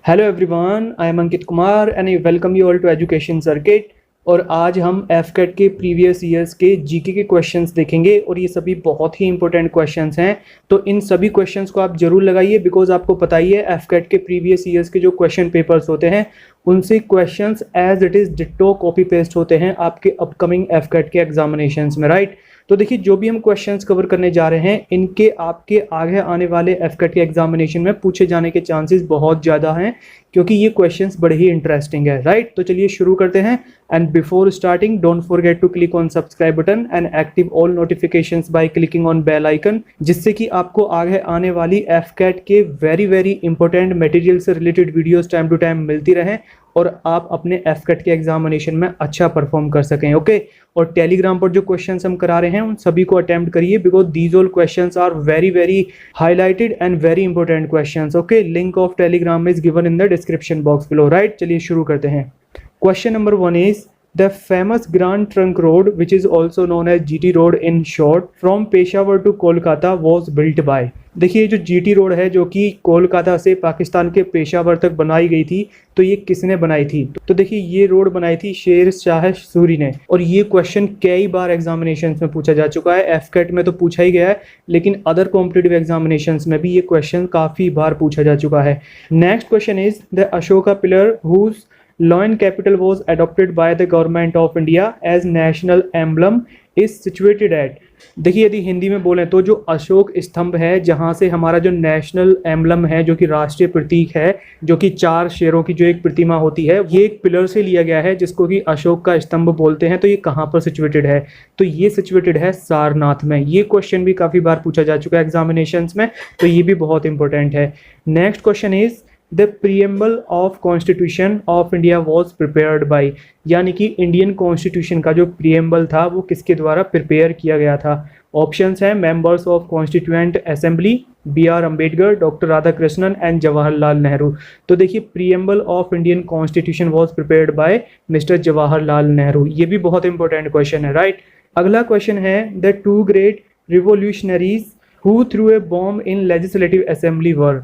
Hello everyone, I am Ankit Kumar and I welcome you all to education circuit. और आज हम AFCAT के previous years के जीके के क्वेश्चंस देखेंगे और ये सभी बहुत ही इंपॉर्टेंट क्वेश्चंस हैं। तो इन सभी क्वेश्चंस को आप जरूर लगाइए बिकॉज आपको पता ही है एफकेट के प्रीवियस ईयर्स के जो क्वेश्चन पेपर्स होते हैं उनसे questions as it is ditto copy paste होते हैं आपके अपकमिंग एफकेट के एग्जामिनेशंस में, राइट। तो देखिए, जो भी हम क्वेश्चंस कवर करने जा रहे हैं इनके आपके आगे आने वाले एफकेट के एग्जामिनेशन में पूछे जाने के चांसेस बहुत ज़्यादा हैं क्योंकि ये क्वेश्चंस बड़े ही इंटरेस्टिंग है, राइट। तो चलिए शुरू करते हैं। And before starting don't forget to click on subscribe button and active all notifications by clicking on bell icon, जिससे कि आपको आगे आने वाली एफकेट के वेरी इंपॉर्टेंट मटेरियल से related videos time to time मिलती रहें और आप अपने एफकेट के एग्जामिनेशन में अच्छा परफॉर्म कर सकें, ओके। और टेलीग्राम पर जो क्वेश्चंस हम करा रहे हैं उन सभी को अटेम्प्ट करिए because these all questions are very highlighted and very important questions, okay. Link of Telegram is given in the description box below, right. चलिए शुरू करते हैं। Question number 1 is The famous Grand Trunk Road, which is also known as GT Road in short, from Peshawar to Kolkata was built by। देखिए, जो GT road है जो कि कोलकाता से पाकिस्तान के पेशावर तक बनाई गई थी, तो ये किसने बनाई थी? तो देखिए, ये रोड बनाई थी शेर शाह सूरी ने। और ये क्वेश्चन कई बार एग्जामिनेशंस में पूछा जा चुका है। एफकेट में तो पूछा ही गया है लेकिन अदर कॉम्पिटिटिव एग्जामिनेशंस में भी ये क्वेश्चन काफ़ी बार पूछा जा चुका है। Next question is the Ashoka pillar whose Lion capital was adopted by the government of India as national emblem is situated at। देखिए, यदि हिंदी में बोलें तो जो अशोक स्तंभ है जहां से हमारा जो नेशनल एम्बलम है जो कि राष्ट्रीय प्रतीक है, जो कि 4 शेरों की जो एक प्रतिमा होती है, ये एक पिलर से लिया गया है जिसको कि अशोक का स्तंभ बोलते हैं। तो ये कहाँ पर सिचुएटेड है? तो ये सिचुएटेड है सारनाथ में। ये क्वेश्चन भी काफ़ी बार पूछा जा चुका है एग्जामिनेशंस में, तो ये भी बहुत इंपॉर्टेंट है। Next question is the preamble of constitution of India was prepared by, यानी कि इंडियन कॉन्स्टिट्यूशन का जो प्रीएम्बल था वो किसके द्वारा प्रिपेयर किया गया था? ऑप्शंस हैं members of constituent assembly, B.R. Ambedkar, doctor Radhakrishnan and Jawaharlal Nehru. तो देखिए, preamble of Indian constitution was prepared by mister Jawaharlal Nehru. ये भी बहुत इंपॉर्टेंट क्वेश्चन है, राइट। अगला क्वेश्चन है the 2 great revolutionaries who threw a bomb in legislative assembly were.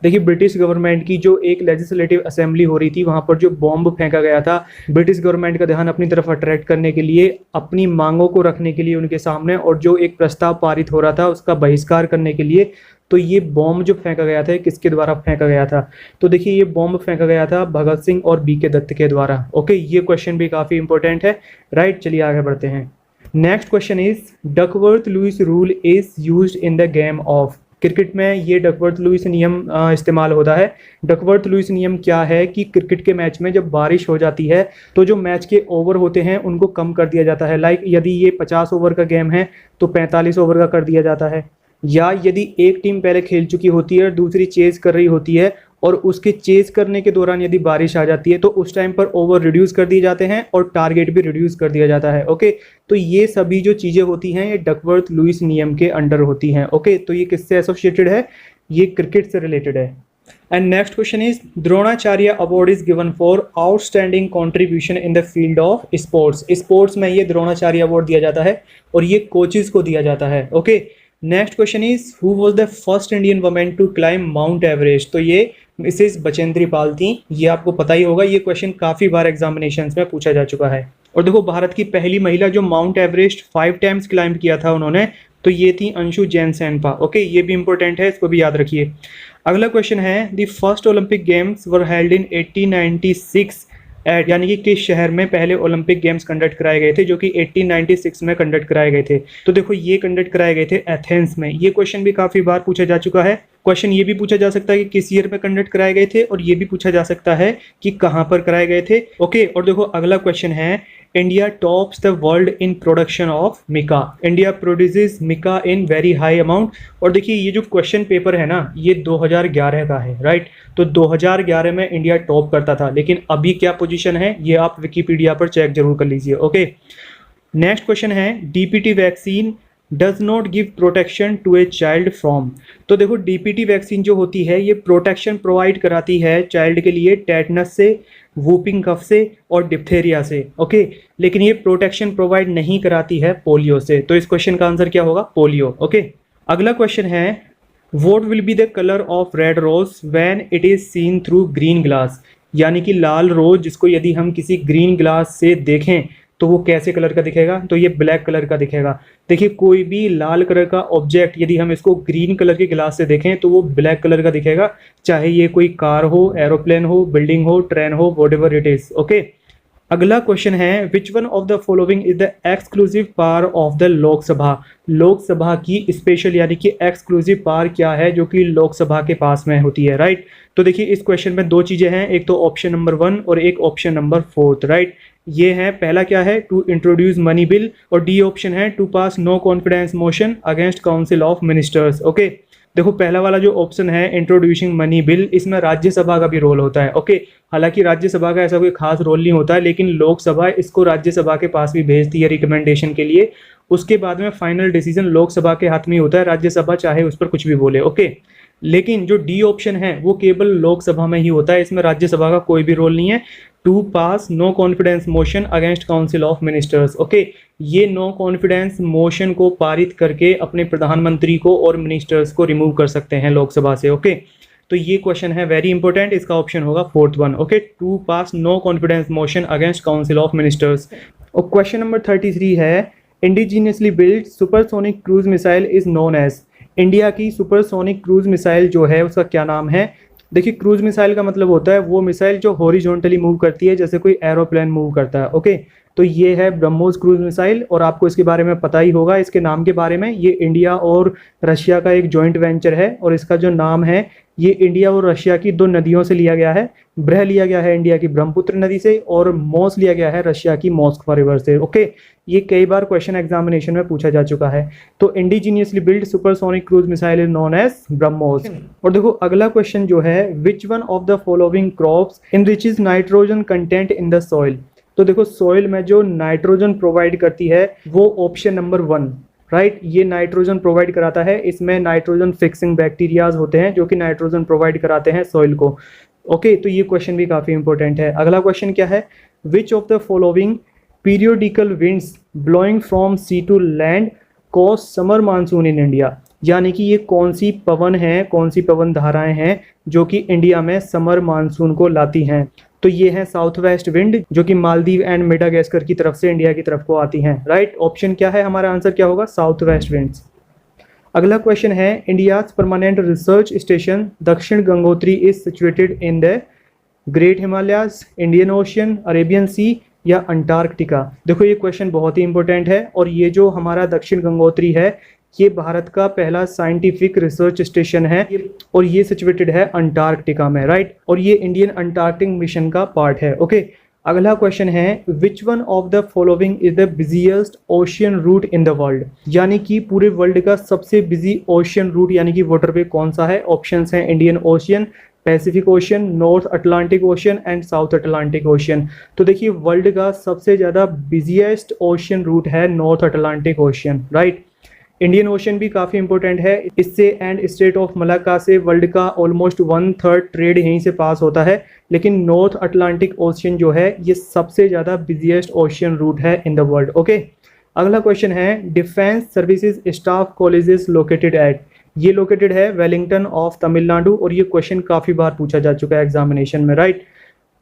देखिए, ब्रिटिश गवर्नमेंट की जो एक लेजिस्लेटिव असेंबली हो रही थी वहां पर जो बॉम्ब फेंका गया था ब्रिटिश गवर्नमेंट का ध्यान अपनी तरफ अट्रैक्ट करने के लिए, अपनी मांगों को रखने के लिए उनके सामने, और जो एक प्रस्ताव पारित हो रहा था उसका बहिष्कार करने के लिए। तो ये बॉम्ब जो फेंका गया था किसके द्वारा फेंका गया था? तो देखिए, ये बॉम्ब फेंका गया था भगत सिंह और B.K. दत्त के द्वारा, ओके। ये क्वेश्चन भी काफ़ी इंपॉर्टेंट है, राइट। चलिए आगे बढ़ते हैं। Next question is Duckworth Lewis rule is used in the game of. Cricket में ये डकवर्थ लुईस नियम इस्तेमाल होता है। डकवर्थ लुईस नियम क्या है कि क्रिकेट के मैच में जब बारिश हो जाती है तो जो मैच के ओवर होते हैं उनको कम कर दिया जाता है। लाइक यदि ये 50 ओवर का गेम है तो 45 ओवर का कर दिया जाता है। या यदि एक टीम पहले खेल चुकी होती है और दूसरी चेज कर रही होती है और उसके चेज करने के दौरान यदि बारिश आ जाती है तो उस टाइम पर ओवर रिड्यूस कर दिए जाते हैं और टारगेट भी रिड्यूस कर दिया जाता है, ओके। तो ये सभी जो चीज़ें होती हैं ये डकवर्थ लुईस नियम के अंडर होती हैं, ओके। तो ये किससे एसोसिएटेड है? ये क्रिकेट से रिलेटेड है। And next question is Dronacharya award is given for outstanding contribution in the field of sports. Sports में ये द्रोणाचार्य अवार्ड दिया जाता है और ये कोचेज को दिया जाता है, okay. Next question is who was the first Indian women to climb Mount Everest. तो ये मिसेस बचेंद्री पाल थी, ये आपको पता ही होगा। ये क्वेश्चन काफ़ी बार एग्जामिनेशंस में पूछा जा चुका है। और देखो, भारत की पहली महिला जो माउंट एवरेस्ट 5 टाइम्स क्लाइंब किया था उन्होंने, तो ये थी अंशु जैन सेनपा, ओके। ये भी इंपॉर्टेंट है, इसको भी याद रखिए। अगला क्वेश्चन है the first Olympic games were held in 1896 at, यानी कि किस शहर में पहले ओलंपिक गेम्स कंडक्ट कराए गए थे, जो कि 1896 में कंडक्ट कराए गए थे। तो देखो, ये कंडक्ट कराए गए थे एथेंस में। ये क्वेश्चन भी काफ़ी बार पूछा जा चुका है। क्वेश्चन ये भी पूछा जा सकता है कि किस ईयर में कंडक्ट कराए गए थे, और ये भी पूछा जा सकता है कि कहाँ पर कराए गए थे, ओके। और देखो, अगला क्वेश्चन है India tops the world in production of mica. India produces mica in very high amount. और देखिए, ये जो क्वेश्चन पेपर है ना, ये 2011 का है, राइट। तो 2011 में इंडिया टॉप करता था, लेकिन अभी क्या पोजीशन है ये आप विकिपीडिया पर चेक जरूर कर लीजिए, ओके। नेक्स्ट क्वेश्चन है DPT vaccine does not give protection to a child from. तो देखो, DPT वैक्सीन जो होती है ये प्रोटेक्शन प्रोवाइड कराती है चाइल्ड के लिए टेटनस से, वूपिंग कफ से और डिप्थेरिया से, ओके। लेकिन ये प्रोटेक्शन प्रोवाइड नहीं कराती है पोलियो से। तो इस क्वेश्चन का आंसर क्या होगा? Polio, okay. अगला क्वेश्चन है what will be the colour of red rose when it is seen through green glass, यानी कि लाल रोज जिसको यदि हम किसी ग्रीन ग्लास से देखें तो वो कैसे कलर का दिखेगा, तो ये ब्लैक कलर का दिखेगा। देखिए कोई भी लाल कलर का ऑब्जेक्ट यदि हम इसको ग्रीन कलर के ग्लास से देखें तो वो ब्लैक कलर का दिखेगा, चाहे ये कोई कार हो, एरोप्लेन हो, बिल्डिंग हो, ट्रेन हो, व्हाटएवर इट इज। ओके, अगला क्वेश्चन है which one of the following is the exclusive power of the Lok Sabha. Lok Sabha की स्पेशल यानी कि एक्सक्लूसिव पावर क्या है जो कि लोकसभा के पास में होती है, राइट। तो देखिए इस क्वेश्चन में दो चीजें हैं, एक तो ऑप्शन नंबर 1 और एक ऑप्शन नंबर 4, राइट। ये है पहला क्या है, टू इंट्रोड्यूस मनी बिल, और डी ऑप्शन है to pass no confidence motion against council of ministers. Okay, देखो पहला वाला जो ऑप्शन है इंट्रोड्यूसिंग मनी बिल, इसमें राज्यसभा का भी रोल होता है। ओके, हालांकि राज्यसभा का ऐसा कोई खास रोल नहीं होता है, लेकिन लोकसभा इसको राज्यसभा के पास भी भेजती है रिकमेंडेशन के लिए। उसके बाद में फाइनल डिसीजन लोकसभा के हाथ में होता है, राज्यसभा चाहे उस पर कुछ भी बोले। ओके, लेकिन जो डी ऑप्शन है वो केवल लोकसभा में ही होता है, इसमें राज्यसभा का कोई भी रोल नहीं है। To pass no confidence motion against council of ministers. Okay, ये नो कॉन्फिडेंस मोशन को पारित करके अपने प्रधानमंत्री को और मिनिस्टर्स को रिमूव कर सकते हैं लोकसभा से। ओके, तो ये क्वेश्चन है वेरी इंपॉर्टेंट, इसका ऑप्शन होगा 4th one. Okay, to pass no confidence motion against council of ministers. और क्वेश्चन नंबर 33 है indigenously build supersonic cruise missile is known as. India की सुपरसोनिक क्रूज मिसाइल जो है उसका क्या नाम है। देखिए क्रूज मिसाइल का मतलब होता है वो मिसाइल जो हॉरिजॉन्टली मूव करती है, जैसे कोई एरोप्लेन मूव करता है। ओके, तो ये है ब्रह्मोस क्रूज मिसाइल, और आपको इसके बारे में पता ही होगा इसके नाम के बारे में। ये इंडिया और रशिया का एक जॉइंट वेंचर है, और इसका जो नाम है ये इंडिया और रशिया की दो नदियों से लिया गया है। ब्रह लिया गया है इंडिया की ब्रह्मपुत्र नदी से, और मोस लिया गया है रशिया की मॉस्कवा रिवर से। ओके, ये कई बार क्वेश्चन एग्जामिनेशन में पूछा जा चुका है। तो indigenously build supersonic cruise missile is known as BrahMos. और देखो अगला क्वेश्चन जो है which one of the following crops enriches nitrogen content in the soil. तो देखो सॉइल में जो नाइट्रोजन प्रोवाइड करती है वो ऑप्शन नंबर 1, राइट, ये नाइट्रोजन प्रोवाइड कराता है। इसमें नाइट्रोजन फिक्सिंग बैक्टीरियाज होते हैं जो कि नाइट्रोजन प्रोवाइड कराते हैं सॉइल को। ओके, तो ये क्वेश्चन भी काफी इंपॉर्टेंट है। अगला क्वेश्चन क्या है, which of the following periodical winds blowing from sea to land cause summer monsoon in India. यानी कि ये कौन सी पवन है, कौन सी पवन धाराएं हैं जो कि इंडिया में समर मानसून को लाती हैं। तो ये है साउथ वेस्ट विंड जो कि मालदीव एंड मेडागास्कर की तरफ से इंडिया की तरफ को आती हैं, राइट। ऑप्शन क्या है, हमारा आंसर क्या होगा, साउथ वेस्ट विंड्स। अगला क्वेश्चन है India's permanent research station Dakshin Gangotri is situated in the great Himalayas, Indian ocean, Arabian sea या अंटार्कटिका। देखो ये क्वेश्चन बहुत ही इंपॉर्टेंट है, और ये जो हमारा दक्षिण गंगोत्री है ये भारत का पहला साइंटिफिक रिसर्च स्टेशन है, और ये सिचुएटेड है अंटार्कटिका में, राइट। और ये इंडियन अंटार्कटिक मिशन का पार्ट है। ओके, अगला क्वेश्चन है which one of the following is the busiest ocean route in the world. यानी कि पूरे वर्ल्ड का सबसे बिजी ओशियन रूट यानी कि वाटरवे कौन सा है। ऑप्शंस हैं Indian ocean, Pacific ocean, north Atlantic ocean and south Atlantic ocean. तो देखिए वर्ल्ड का सबसे ज़्यादा बिजिएस्ट ओशियन रूट है north Atlantic ocean, right. Indian ocean भी काफ़ी इंपॉर्टेंट है, इससे एंड स्टेट ऑफ मलाक्का से वर्ल्ड का ऑलमोस्ट 1/3 ट्रेड यहीं से पास होता है। लेकिन नॉर्थ अटलांटिक ओशियन जो है ये सबसे ज़्यादा बिजिएस्ट ओशियन रूट है इन द वर्ल्ड। ओके, अगला क्वेश्चन है defence services staff colleges located at. ये लोकेटेड है वेलिंगटन ऑफ तमिलनाडु, और ये क्वेश्चन काफ़ी बार पूछा जा चुका है एग्जामिनेशन में, राइट।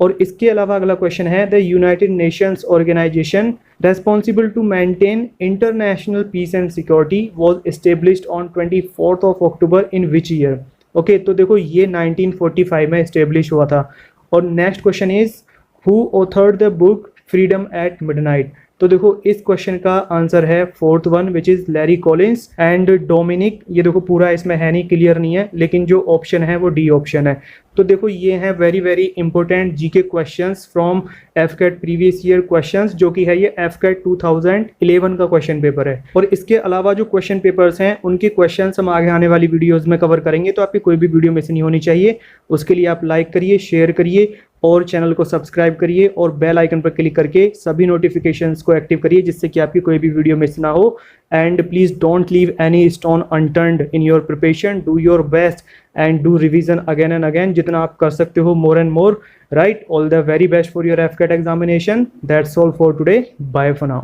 और इसके अलावा अगला क्वेश्चन है the united nations organization responsible to maintain international peace and security was established on 24th of October in which year. Okay, तो देखो ये 1945 में एस्टेब्लिश हुआ था। और next question is who authored the book freedom at midnight. तो देखो इस क्वेश्चन का आंसर है 4th one which is Larry Collins and Dominique. ये देखो पूरा इसमें है नहीं, क्लियर नहीं है, लेकिन जो ऑप्शन है वो डी ऑप्शन है। तो देखो ये हैं very very important GK questions from AFCAT previous year questions, जो कि है ये एफकेट 2011 का क्वेश्चन पेपर है। और इसके अलावा जो क्वेश्चन पेपर्स हैं उनके क्वेश्चंस हम आगे आने वाली वीडियोस में कवर करेंगे, तो आपकी कोई भी वीडियो मिस नहीं होनी चाहिए। उसके लिए आप लाइक करिए, शेयर करिए और चैनल को सब्सक्राइब करिए, और बेल आइकन पर क्लिक करके सभी नोटिफिकेशंस को एक्टिव करिए जिससे कि आपकी कोई भी वीडियो मिस ना हो। And please don't leave any stone unturned in your preparation, do your best and do revision again and again, जितना आप कर सकते हो, more and more, right. All the very best for your AFCAT examination. That's all for today, bye for now.